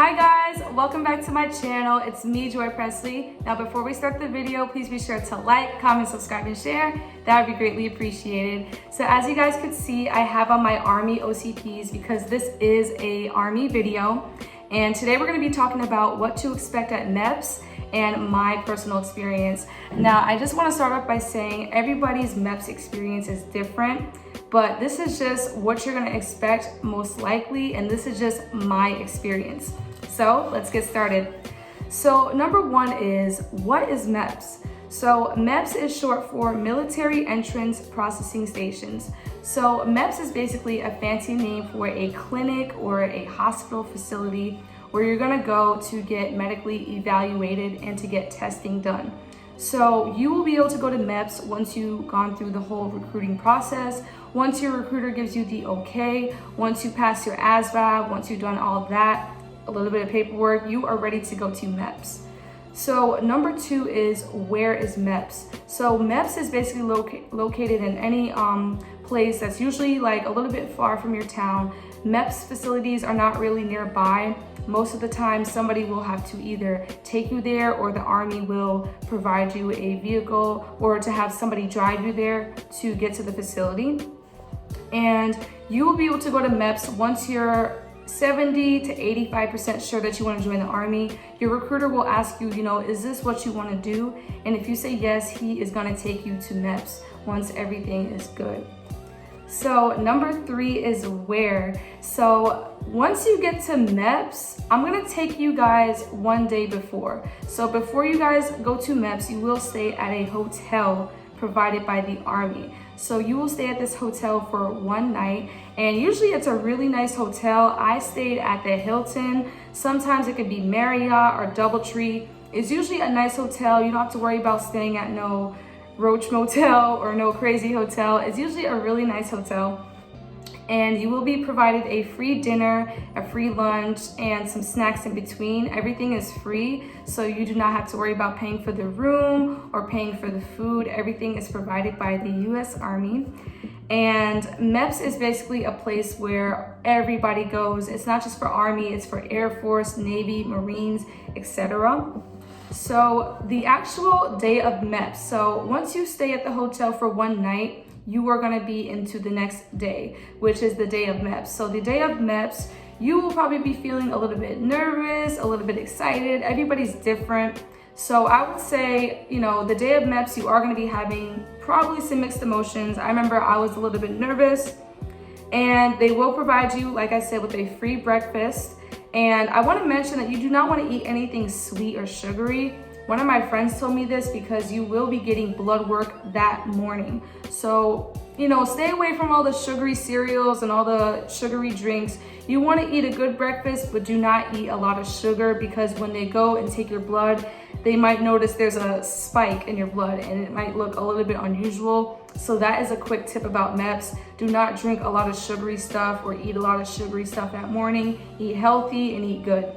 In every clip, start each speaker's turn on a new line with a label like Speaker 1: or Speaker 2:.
Speaker 1: Hi guys, welcome back to my channel. It's me, Joy Presley. Now before we start the video, please be sure to like, comment, subscribe, and share. That would be greatly appreciated. So as you guys could see, I have on my Army OCPs because this is a Army video. And today we're gonna be talking about what to expect at Meps and my personal experience. Now, I just wanna start off by saying everybody's Meps experience is different, but this is just what you're gonna expect most likely, and this is just my experience. So let's get started. So number one is, what is Meps? So Meps is short for Military Entrance Processing Stations. So Meps is basically a fancy name for a clinic or a hospital facility where you're gonna go to get medically evaluated and to get testing done. So you will be able to go to Meps once you've gone through the whole recruiting process, once your recruiter gives you the okay, once you pass your ASVAB, once you've done all that, a little bit of paperwork, you are ready to go to Meps. So number two is, where is Meps? So Meps is basically located in any place that's usually like a little bit far from your town. Meps facilities are not really nearby. Most of the time somebody will have to either take you there or the Army will provide you a vehicle or to have somebody drive you there to get to the facility. And you will be able to go to Meps once you're 70 to 85% sure that you want to join the Army. Your recruiter will ask you, is this what you want to do? And if you say yes, he is going to take you to Meps once everything is good. So number three is where. So once you get to Meps, I'm going to take you guys one day before. So before you guys go to Meps, you will stay at a hotel provided by the Army. So you will stay at this hotel for one night, and usually it's a really nice hotel. I stayed at the Hilton. Sometimes it could be Marriott or Doubletree. It's usually a nice hotel. You don't have to worry about staying at no Roach Motel or no crazy hotel. It's usually a really nice hotel. And you will be provided a free dinner, a free lunch, and some snacks in between. Everything is free, so you do not have to worry about paying for the room or paying for the food. Everything is provided by the US Army. And Meps is basically a place where everybody goes. It's not just for Army, it's for Air Force, Navy, Marines, etc. So the actual day of Meps, so once you stay at the hotel for one night, you are going to be into the next day, which is the day of Meps. So the day of Meps, you will probably be feeling a little bit nervous, a little bit excited. Everybody's different. So I would say, the day of Meps, you are going to be having probably some mixed emotions. I remember I was a little bit nervous, and they will provide you, like I said, with a free breakfast. And I want to mention that you do not want to eat anything sweet or sugary. One of my friends told me this because you will be getting blood work that morning. So, stay away from all the sugary cereals and all the sugary drinks. You want to eat a good breakfast, but do not eat a lot of sugar, because when they go and take your blood, they might notice there's a spike in your blood and it might look a little bit unusual. So that is a quick tip about Meps. Do not drink a lot of sugary stuff or eat a lot of sugary stuff that morning. Eat healthy and eat good.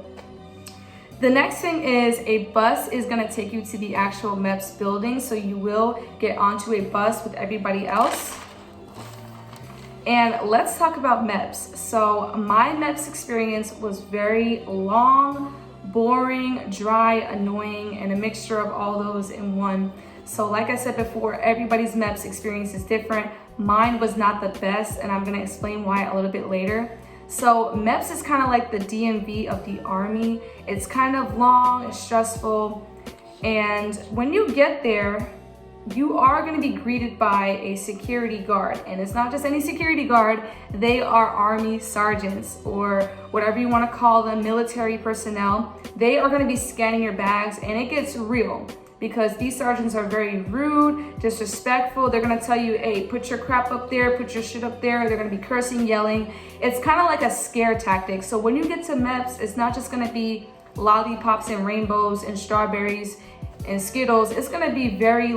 Speaker 1: The next thing is, a bus is going to take you to the actual Meps building. So you will get onto a bus with everybody else. And let's talk about Meps. So my Meps experience was very long, boring, dry, annoying, and a mixture of all those in one. So like I said before, everybody's Meps experience is different. Mine was not the best, and I'm going to explain why a little bit later. So Meps is kind of like the DMV of the Army. It's kind of long, it's stressful, and when you get there, you are going to be greeted by a security guard. And it's not just any security guard, they are Army sergeants, or whatever you want to call them, military personnel. They are going to be scanning your bags, and it gets real, because these sergeants are very rude, disrespectful. They're gonna tell you, hey, put your crap up there, put your shit up there. They're gonna be cursing, yelling. It's kind of like a scare tactic. So when you get to Meps, it's not just gonna be lollipops and rainbows and strawberries and Skittles. It's gonna be very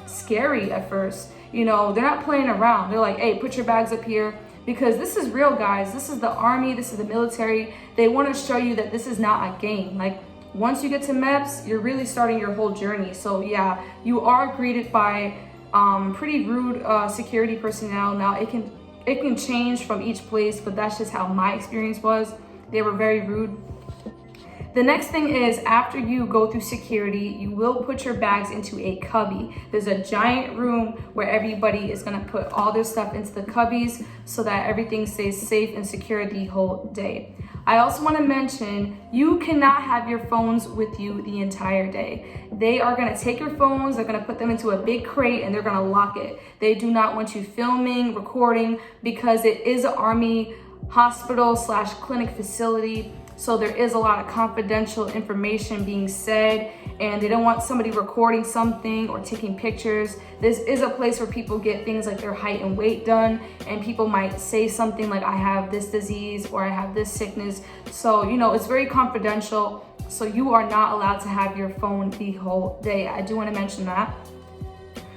Speaker 1: scary at first. They're not playing around. They're like, hey, put your bags up here, because this is real, guys. This is the Army, this is the military. They wanna show you that this is not a game. Once you get to Meps, you're really starting your whole journey. So yeah, you are greeted by pretty rude security personnel. Now it can change from each place, but that's just how my experience was. They were very rude. The next thing is, after you go through security, you will put your bags into a cubby. There's a giant room where everybody is gonna put all their stuff into the cubbies so that everything stays safe and secure the whole day. I also wanna mention, you cannot have your phones with you the entire day. They are gonna take your phones, they're gonna put them into a big crate and they're gonna lock it. They do not want you filming, recording, because it is an Army hospital / clinic facility. So there is a lot of confidential information being said, and they don't want somebody recording something or taking pictures. This is a place where people get things like their height and weight done, and people might say something like, I have this disease or I have this sickness. So, you know, it's very confidential. So you are not allowed to have your phone the whole day. I do want to mention that.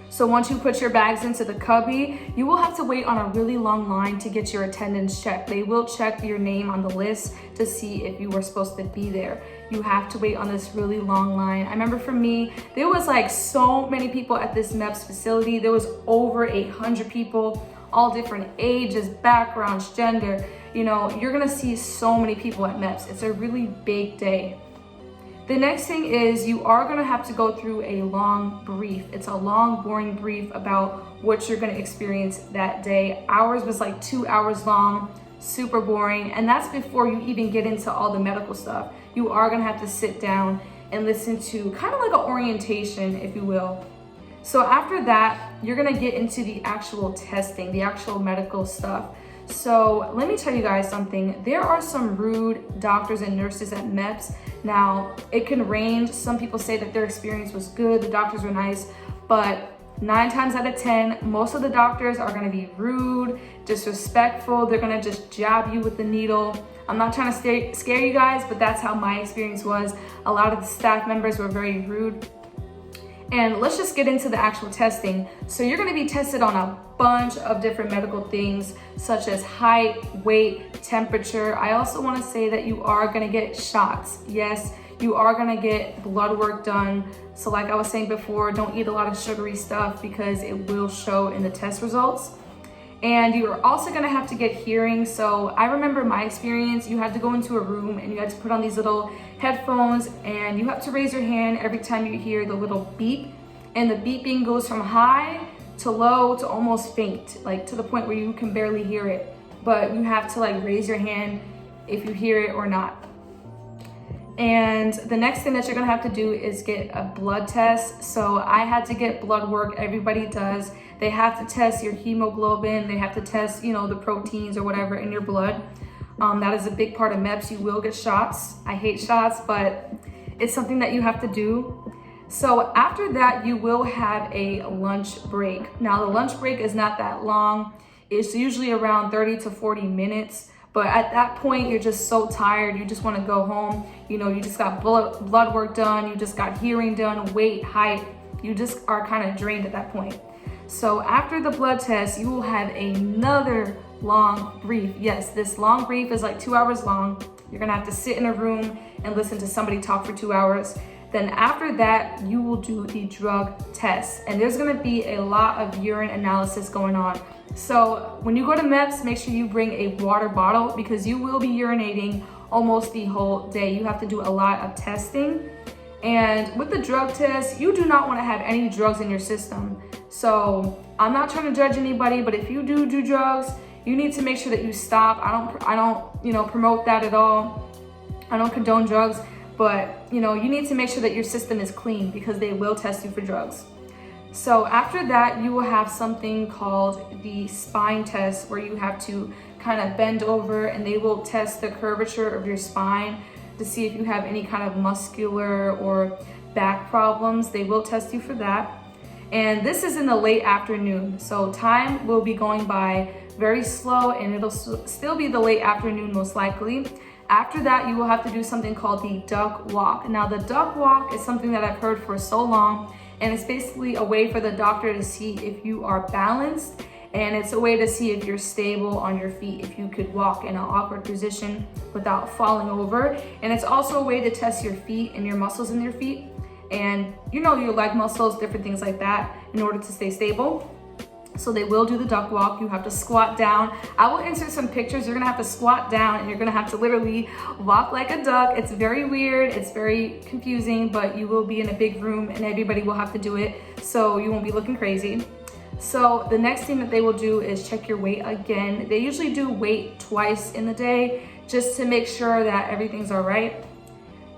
Speaker 1: So once you put your bags into the cubby, you will have to wait on a really long line to get your attendance checked. They will check your name on the list to see if you were supposed to be there. You have to wait on this really long line. I remember for me, there was like so many people at this Meps facility. There was over 800 people, all different ages, backgrounds, gender. You know, you're gonna see so many people at Meps. It's a really big day. The next thing is, you are gonna have to go through a long brief. It's a long, boring brief about what you're gonna experience that day. Ours was like 2 hours long, super boring, and that's before you even get into all the medical stuff. You are gonna have to sit down and listen to kind of like an orientation, if you will. So after that, you're gonna get into the actual testing, the actual medical stuff. So let me tell you guys something. There are some rude doctors and nurses at Meps. Now, it can range. Some people say that their experience was good, the doctors were nice, but 9 times out of 10, most of the doctors are gonna be rude, disrespectful. They're gonna just jab you with the needle. I'm not trying to scare you guys, but that's how my experience was. A lot of the staff members were very rude. And let's just get into the actual testing. So you're gonna be tested on a bunch of different medical things, such as height, weight, temperature. I also wanna say that you are gonna get shots. Yes, you are gonna get blood work done. So like I was saying before, don't eat a lot of sugary stuff because it will show in the test results. And you're also gonna have to get hearing. So I remember my experience, you had to go into a room and you had to put on these little headphones and you have to raise your hand every time you hear the little beep. And the beeping goes from high to low to almost faint, like to the point where you can barely hear it. But you have to like raise your hand if you hear it or not. And the next thing that you're gonna have to do is get a blood test. So I had to get blood work, everybody does. They have to test your hemoglobin, they have to test, you know, the proteins or whatever in your blood. That is a big part of Meps. You will get shots. I hate shots, but it's something that you have to do. So after that, you will have a lunch break. Now the lunch break is not that long. It's usually around 30 to 40 minutes. But at that point, you're just so tired. You just want to go home. You know, you just got blood work done. You just got hearing done, weight, height. You just are kind of drained at that point. So after the blood test, you will have another long brief. Yes, this long brief is like 2 hours long. You're gonna have to sit in a room and listen to somebody talk for 2 hours. Then after that, you will do the drug test. And there's gonna be a lot of urine analysis going on. So when you go to Meps, make sure you bring a water bottle because you will be urinating almost the whole day. You have to do a lot of testing. And with the drug test, you do not want to have any drugs in your system. So I'm not trying to judge anybody, but if you do drugs, you need to make sure that you stop. I don't promote that at all. I don't condone drugs, but you need to make sure that your system is clean because they will test you for drugs. So after that, you will have something called the spine test where you have to kind of bend over and they will test the curvature of your spine to see if you have any kind of muscular or back problems. They will test you for that. And this is in the late afternoon. So time will be going by very slow and it'll still be the late afternoon most likely. After that, you will have to do something called the duck walk. Now the duck walk is something that I've heard for so long, and it's basically a way for the doctor to see if you are balanced, and it's a way to see if you're stable on your feet, if you could walk in an awkward position without falling over. And it's also a way to test your feet and your muscles in your feet, and your leg muscles, different things like that, in order to stay stable. So they will do the duck walk. You have to squat down. I will insert some pictures. You're gonna have to squat down and you're gonna have to literally walk like a duck. It's very weird, it's very confusing, but you will be in a big room and everybody will have to do it, so you won't be looking crazy. So the next thing that they will do is check your weight again. They usually do weight twice in the day just to make sure that everything's all right.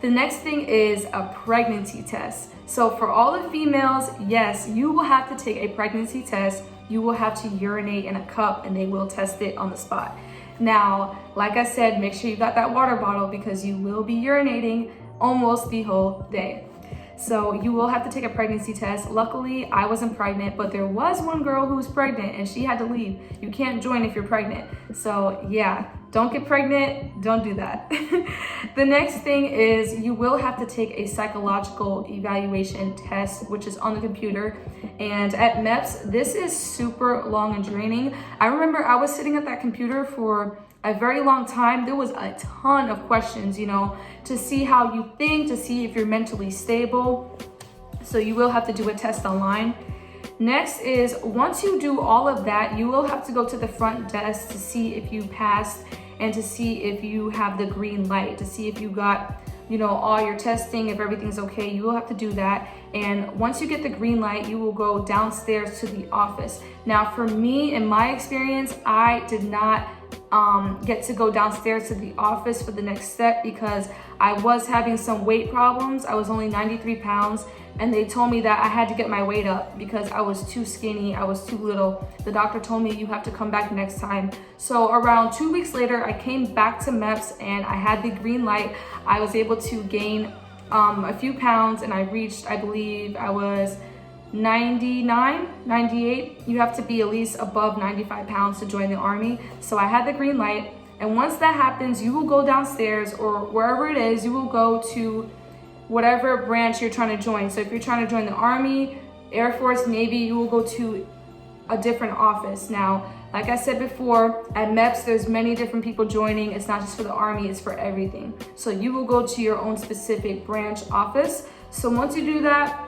Speaker 1: The next thing is a pregnancy test. So for all the females, yes, you will have to take a pregnancy test. You will have to urinate in a cup and they will test it on the spot. Now, like I said, make sure you got that water bottle because you will be urinating almost the whole day. So you will have to take a pregnancy test. Luckily, I wasn't pregnant, but there was one girl who was pregnant and she had to leave. You can't join if you're pregnant. So yeah, don't get pregnant, don't do that. The next thing is you will have to take a psychological evaluation test, which is on the computer. And at Meps, this is super long and draining. I remember I was sitting at that computer for a very long time. There was a ton of questions, you know, to see how you think, to see if you're mentally stable. So you will have to do a test online. Next is once you do all of that, you will have to go to the front desk to see if you passed and to see if you have the green light, to see if you got, you know, all your testing, if everything's okay. You will have to do that. And once you get the green light, you will go downstairs to the office. Now for me, in my experience, I did not get to go downstairs to the office for the next step because I was having some weight problems. I was only 93 pounds and they told me that I had to get my weight up because I was too skinny, I was too little. The doctor told me you have to come back next time. So around 2 weeks later, I came back to Meps and I had the green light. I was able to gain a few pounds and I reached, I believe I was 99, 98. You have to be at least above 95 pounds to join the army. So I had the green light. And once that happens, you will go downstairs or wherever it is, you will go to whatever branch you're trying to join. So if you're trying to join the Army, Air Force, Navy, you will go to a different office. Now, like I said before, at Meps, there's many different people joining. It's not just for the Army, it's for everything. So you will go to your own specific branch office. So once you do that,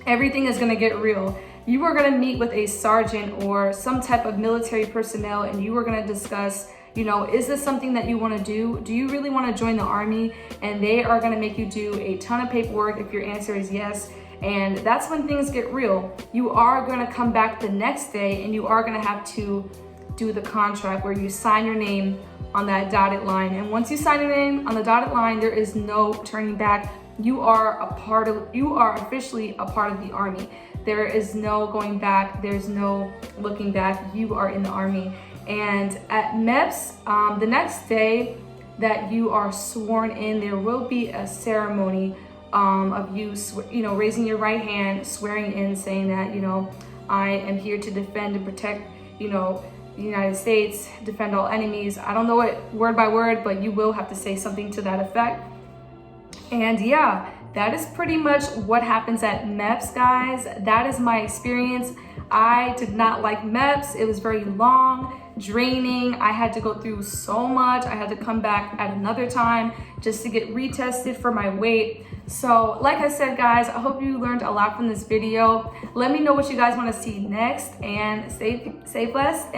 Speaker 1: everything is gonna get real. You are gonna meet with a sergeant or some type of military personnel and you are gonna discuss, you know, is this something that you wanna do? Do you really wanna join the Army? And they are gonna make you do a ton of paperwork if your answer is yes. And that's when things get real. You are gonna come back the next day and you are gonna have to do the contract where you sign your name on that dotted line. And once you sign your name on the dotted line, there is no turning back. You are officially a part of the Army. There is no going back, there's no looking back. You are in the Army. And at Meps, the next day that you are sworn in, there will be a ceremony of you, raising your right hand, swearing in, saying that, you know, I am here to defend and protect, you know, the United States, defend all enemies. I don't know it word by word, but you will have to say something to that effect. And yeah, that is pretty much what happens at Meps, guys. That is my experience. I did not like Meps. It was very long, draining. I had to go through so much. I had to come back at another time just to get retested for my weight. So like I said, guys, I hope you learned a lot from this video. Let me know what you guys want to see next and stay blessed.